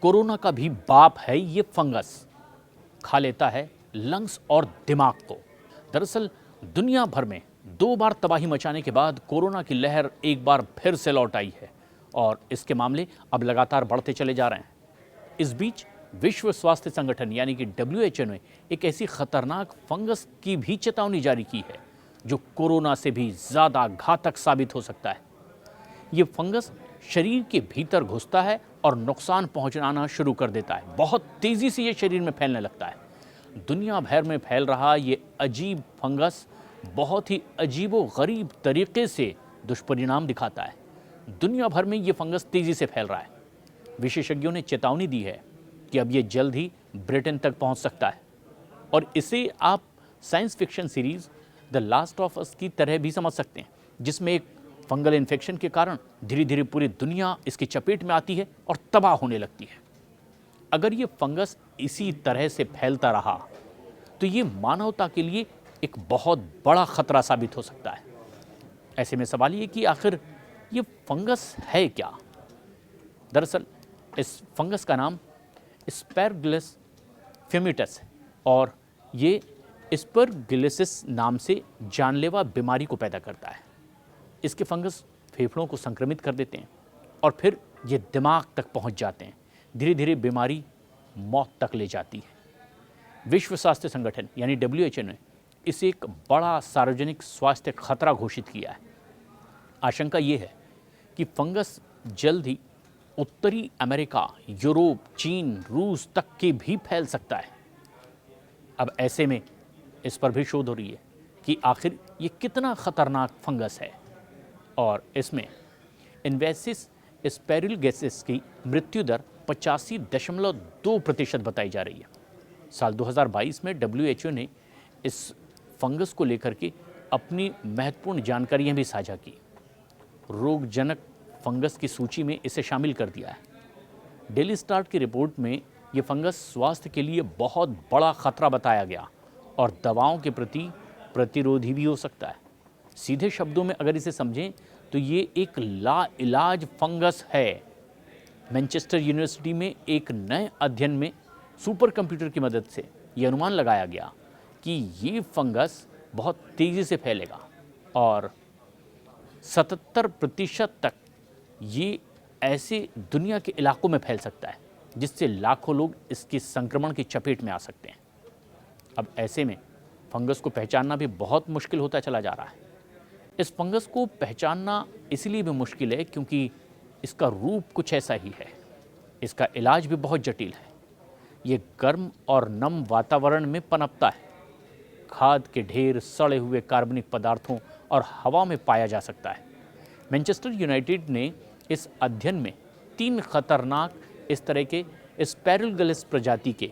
Corona का भी बाप है ये फंगस। खा लेता है लंग्स और दिमाग को। दरअसल दुनिया भर में 2 बार तबाही मचाने के बाद कोरोना की लहर एक बार फिर से लौट आई है और इसके मामले अब लगातार बढ़ते चले जा रहे हैं। इस बीच विश्व स्वास्थ्य संगठन यानी कि WHO ने एक ऐसी खतरनाक फंगस की भी चेतावनी जारी की है जो कोरोना से भी ज़्यादा घातक साबित हो सकता है। ये फंगस शरीर के भीतर घुसता है और नुकसान पहुंचाना शुरू कर देता है। बहुत तेज़ी से ये शरीर में फैलने लगता है। दुनिया भर में फैल रहा ये अजीब फंगस बहुत ही अजीबो गरीब तरीके से दुष्परिणाम दिखाता है। दुनिया भर में ये फंगस तेज़ी से फैल रहा है। विशेषज्ञों ने चेतावनी दी है कि अब ये जल्द ही ब्रिटेन तक पहुंच सकता है और इसे आप science fiction series the last of us की तरह भी समझ सकते हैं, जिसमें एक फंगल इन्फेक्शन के कारण धीरे धीरे पूरी दुनिया इसकी चपेट में आती है और तबाह होने लगती है। अगर ये फंगस इसी तरह से फैलता रहा तो ये मानवता के लिए एक बहुत बड़ा खतरा साबित हो सकता है। ऐसे में सवाल ये कि आखिर ये फंगस है क्या? दरअसल इस फंगस का नाम एस्परगिलस फ्यूमिटस है और ये एस्परगिलोसिस नाम से जानलेवा बीमारी को पैदा करता है। इसके फंगस फेफड़ों को संक्रमित कर देते हैं और फिर ये दिमाग तक पहुंच जाते हैं। धीरे धीरे बीमारी मौत तक ले जाती है। विश्व स्वास्थ्य संगठन यानी WHO ने इसे एक बड़ा सार्वजनिक स्वास्थ्य खतरा घोषित किया है। आशंका ये है कि फंगस जल्द ही उत्तरी अमेरिका, यूरोप, चीन, रूस तक के भी फैल सकता है। अब ऐसे में इस पर भी शोध हो रही है कि आखिर ये कितना खतरनाक फंगस है और इसमें इन्वेसिस एस्पेरगिलोसिस की मृत्यु दर 85.2% बताई जा रही है। साल 2022 में WHO ने इस फंगस को लेकर के अपनी महत्वपूर्ण जानकारियां भी साझा की। रोगजनक फंगस की सूची में इसे शामिल कर दिया है। डेली स्टार की रिपोर्ट में ये फंगस स्वास्थ्य के लिए बहुत बड़ा खतरा बताया गया और दवाओं के प्रति प्रतिरोधी भी हो सकता है। सीधे शब्दों में अगर इसे समझें तो ये एक लाइलाज फंगस है। मैनचेस्टर यूनिवर्सिटी में एक नए अध्ययन में सुपर कंप्यूटर की मदद से ये अनुमान लगाया गया कि ये फंगस बहुत तेज़ी से फैलेगा और 77% तक ये ऐसे दुनिया के इलाकों में फैल सकता है जिससे लाखों लोग इसके संक्रमण की चपेट में आ सकते हैं। अब ऐसे में फंगस को पहचानना भी बहुत मुश्किल होता चला जा रहा है। इस फंगस को पहचानना इसलिए भी मुश्किल है क्योंकि इसका रूप कुछ ऐसा ही है। इसका इलाज भी बहुत जटिल है। ये गर्म और नम वातावरण में पनपता है। खाद के ढेर, सड़े हुए कार्बनिक पदार्थों और हवा में पाया जा सकता है। मैनचेस्टर यूनाइटेड ने इस अध्ययन में 3 खतरनाक इस तरह के एस्पेरगिलस प्रजाति के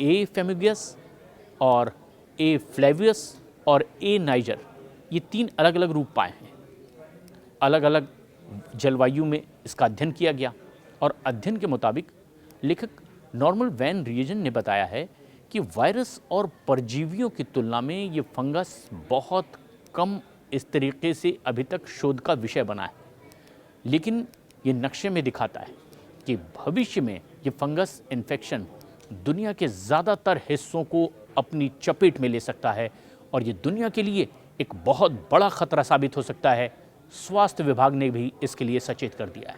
ए फेमिगियस और ए फ्लेवियस और ए नाइजर, ये 3 अलग अलग रूप पाए हैं। अलग अलग जलवायु में इसका अध्ययन किया गया और अध्ययन के मुताबिक लेखक नॉर्मन वैन रिएजन ने बताया है कि वायरस और परजीवियों की तुलना में ये फंगस बहुत कम इस तरीके से अभी तक शोध का विषय बना है। लेकिन ये नक्शे में दिखाता है कि भविष्य में ये फंगस इन्फेक्शन दुनिया के ज़्यादातर हिस्सों को अपनी चपेट में ले सकता है और ये दुनिया के लिए एक बहुत बड़ा खतरा साबित हो सकता है। स्वास्थ्य विभाग ने भी इसके लिए सचेत कर दिया है।